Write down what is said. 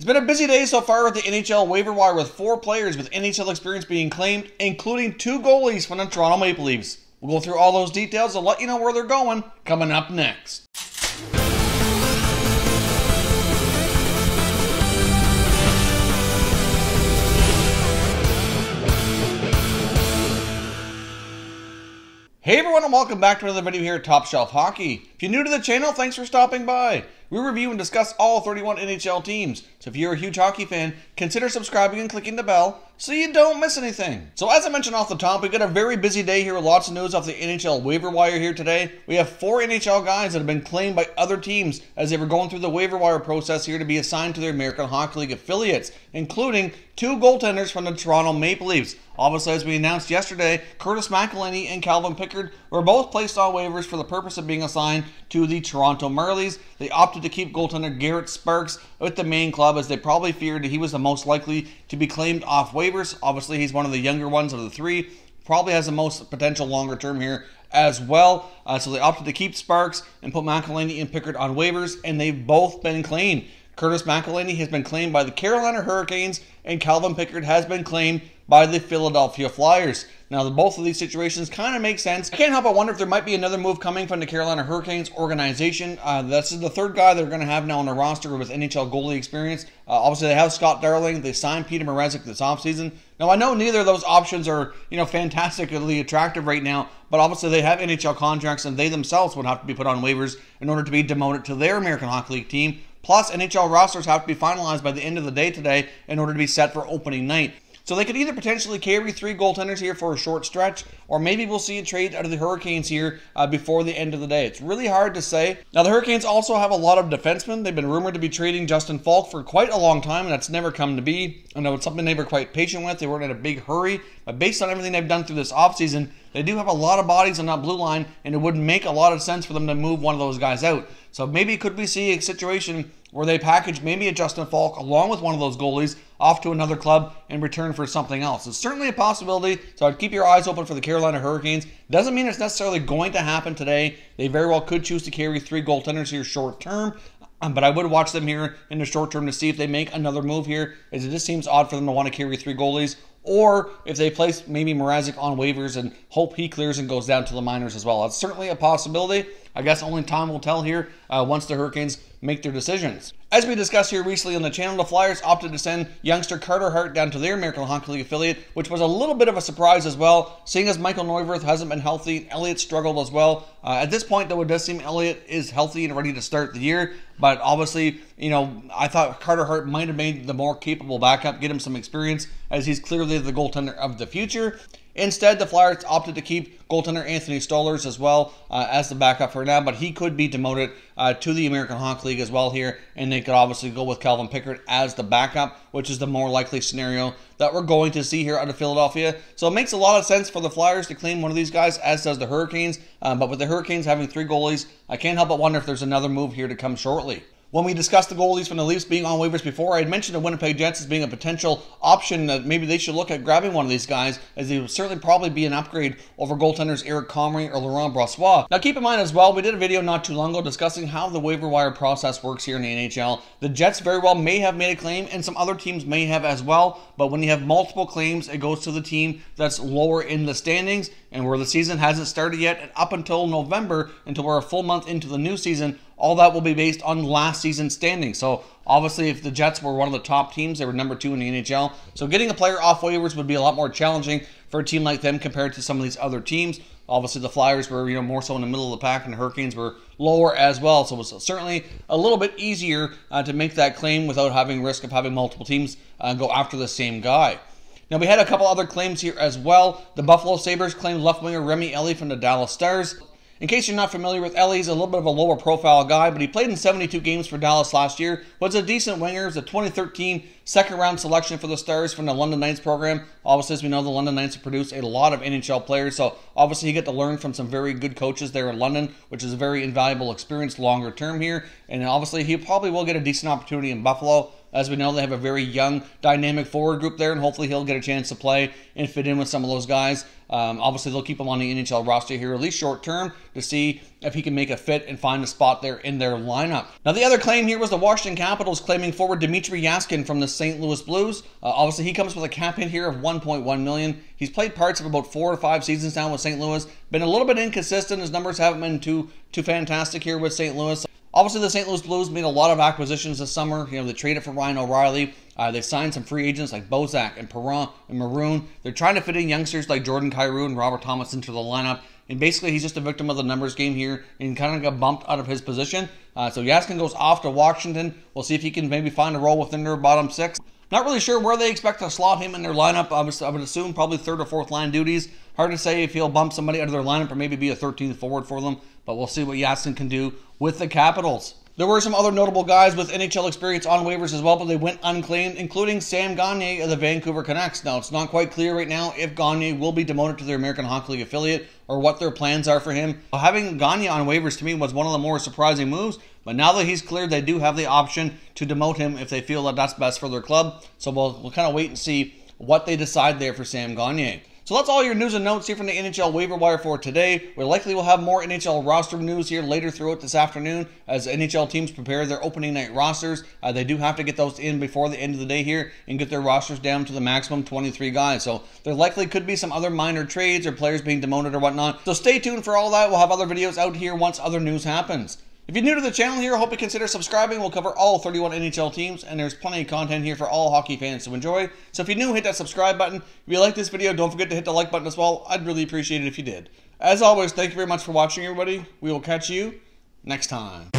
It's been a busy day so far with the NHL waiver wire, with 4 players with NHL experience being claimed, including 2 goalies from the Toronto Maple Leafs. We'll go through all those details and let you know where they're going coming up next. Hey everyone, and welcome back to another video here at Top Shelf Hockey. If you're new to the channel, thanks for stopping by. We review and discuss all 31 NHL teams, so if you're a huge hockey fan, consider subscribing and clicking the bell so you don't miss anything. So as I mentioned off the top, we've got a very busy day here with lots of news off the NHL waiver wire here today. We have 4 NHL guys that have been claimed by other teams as they were going through the waiver wire process here to be assigned to their American Hockey League affiliates, including 2 goaltenders from the Toronto Maple Leafs. Obviously, as we announced yesterday, McElhinney and Capitals were both placed on waivers for the purpose of being assigned to the Toronto Marlies. They opted to keep goaltender Garrett Sparks with the main club, as they probably feared he was the most likely to be claimed off waivers. Obviously, he's one of the younger ones of the 3. Probably has the most potential longer term here as well. So they opted to keep Sparks and put McElhinney and Pickard on waivers, and they've both been claimed. McElhinney has been claimed by the Carolina Hurricanes, and Calvin Pickard has been claimed by the Philadelphia Flyers. Now, both of these situations kind of make sense. I can't help but wonder if there might be another move coming from the Carolina Hurricanes organization. This is the 3rd guy they're going to have now on the roster with NHL goalie experience. Obviously, they have Scott Darling. They signed Peter Mrazek this offseason. Now, I know neither of those options are, fantastically attractive right now, but obviously they have NHL contracts, and they themselves would have to be put on waivers in order to be demoted to their American Hockey League team. Plus, NHL rosters have to be finalized by the end of the day today in order to be set for opening night. So they could either potentially carry 3 goaltenders here for a short stretch, or maybe we'll see a trade out of the Hurricanes here before the end of the day. It's really hard to say. Now, the Hurricanes also have a lot of defensemen. They've been rumored to be trading Justin Falk for quite a long time, and that's never come to be. I know it's something they were quite patient with. They weren't in a big hurry, but based on everything they've done through this offseason, they do have a lot of bodies on that blue line, and it would make a lot of sense for them to move one of those guys out. So maybe could we see a situation where they package maybe a Justin Falk along with one of those goalies off to another club in return for something else? It's certainly a possibility, so I'd keep your eyes open for the Carolina Hurricanes. Doesn't mean it's necessarily going to happen today. They very well could choose to carry 3 goaltenders here short term, but I would watch them here in the short term to see if they make another move here, as it just seems odd for them to want to carry 3 goalies, or if they place maybe Mrazek on waivers and hope he clears and goes down to the minors as well. That's certainly a possibility. I guess only time will tell here once the Hurricanes make their decisions. As we discussed here recently on the channel, the Flyers opted to send youngster Carter Hart down to their American Hockey League affiliate, which was a little bit of a surprise as well, seeing as Michael Neuwirth hasn't been healthy. Elliott struggled as well. At this point, though, it does seem Elliott is healthy and ready to start the year, but obviously, I thought Carter Hart might have made the more capable backup, get him some experience, as he's clearly the goaltender of the future. Instead, the Flyers opted to keep goaltender Anthony Stolarz as well as the backup for now, but he could be demoted to the American Hockey League as well here, and they could obviously go with Calvin Pickard as the backup, which is the more likely scenario that we're going to see here out of Philadelphia. So it makes a lot of sense for the Flyers to claim one of these guys, as does the Hurricanes, but with the Hurricanes having 3 goalies, I can't help but wonder if there's another move here to come shortly. When we discussed the goalies from the Leafs being on waivers before, I had mentioned the Winnipeg Jets as being a potential option that maybe they should look at grabbing one of these guys, as they would certainly probably be an upgrade over goaltenders Eric Comrie or Laurent Brossoit. Now keep in mind as well, we did a video not too long ago discussing how the waiver wire process works here in the NHL. The Jets very well may have made a claim, and some other teams may have as well, but when you have multiple claims, it goes to the team that's lower in the standings, and where the season hasn't started yet, and up until November, until we're a full month into the new season, all that will be based on last season's standings. So obviously, if the Jets were one of the top teams, they were number 2 in the NHL. So getting a player off waivers would be a lot more challenging for a team like them compared to some of these other teams. Obviously, the Flyers were more so in the middle of the pack, and the Hurricanes were lower as well. So it was certainly a little bit easier to make that claim without having risk of having multiple teams go after the same guy. Now, we had a couple other claims here as well. The Buffalo Sabres claimed left winger Remi Elie from the Dallas Stars. In case you're not familiar with Elie, he's a little bit of a lower profile guy, but he played in 72 games for Dallas last year, was a decent winger. He was a 2013 second round selection for the Stars from the London Knights program. Obviously, as we know, the London Knights have produced a lot of NHL players, so obviously you get to learn from some very good coaches there in London, which is a very invaluable experience longer term here, and obviously he probably will get a decent opportunity in Buffalo. As we know, they have a very young, dynamic forward group there, and hopefully he'll get a chance to play and fit in with some of those guys. Obviously, they'll keep him on the NHL roster here, at least short term, to see if he can make a fit and find a spot there in their lineup. Now, the other claim here was the Washington Capitals claiming forward Dmitry Jaskin from the St. Louis Blues. Obviously, he comes with a cap hit here of $1.1 million. He's played parts of about 4 or 5 seasons now with St. Louis. Been a little bit inconsistent. His numbers haven't been too fantastic here with St. Louis. Obviously, the St. Louis Blues made a lot of acquisitions this summer. You know, they traded for Ryan O'Reilly. They signed some free agents like Bozak and Perron and Maroon. They're trying to fit in youngsters like Jordan Kyrou and Robert Thomas into the lineup. And basically, he's just a victim of the numbers game here and kind of got bumped out of his position. So Jaskin goes off to Washington. We'll see if he can maybe find a role within their bottom 6. Not really sure where they expect to slot him in their lineup. I would assume probably 3rd or 4th line duties. Hard to say if he'll bump somebody out of their lineup or maybe be a 13th forward for them. But we'll see what Jaskin can do with the Capitals. There were some other notable guys with NHL experience on waivers as well, but they went unclaimed, including Sam Gagner of the Vancouver Canucks. Now, it's not quite clear right now if Gagner will be demoted to their American Hockey League affiliate or what their plans are for him. Having Gagner on waivers to me was one of the more surprising moves, but now that he's cleared, they do have the option to demote him if they feel that that's best for their club. So we'll kind of wait and see what they decide there for Sam Gagner. So that's all your news and notes here from the NHL waiver wire for today. We likely will have more NHL roster news here later throughout this afternoon as NHL teams prepare their opening night rosters. They do have to get those in before the end of the day here and get their rosters down to the maximum 23 guys. So there likely could be some other minor trades or players being demoted or whatnot. So stay tuned for all that. We'll have other videos out here once other news happens. If you're new to the channel here, I hope you consider subscribing. We'll cover all 31 NHL teams, and there's plenty of content here for all hockey fans to enjoy. So if you're new, hit that subscribe button. If you like this video, don't forget to hit the like button as well. I'd really appreciate it if you did. As always, thank you very much for watching, everybody. We will catch you next time.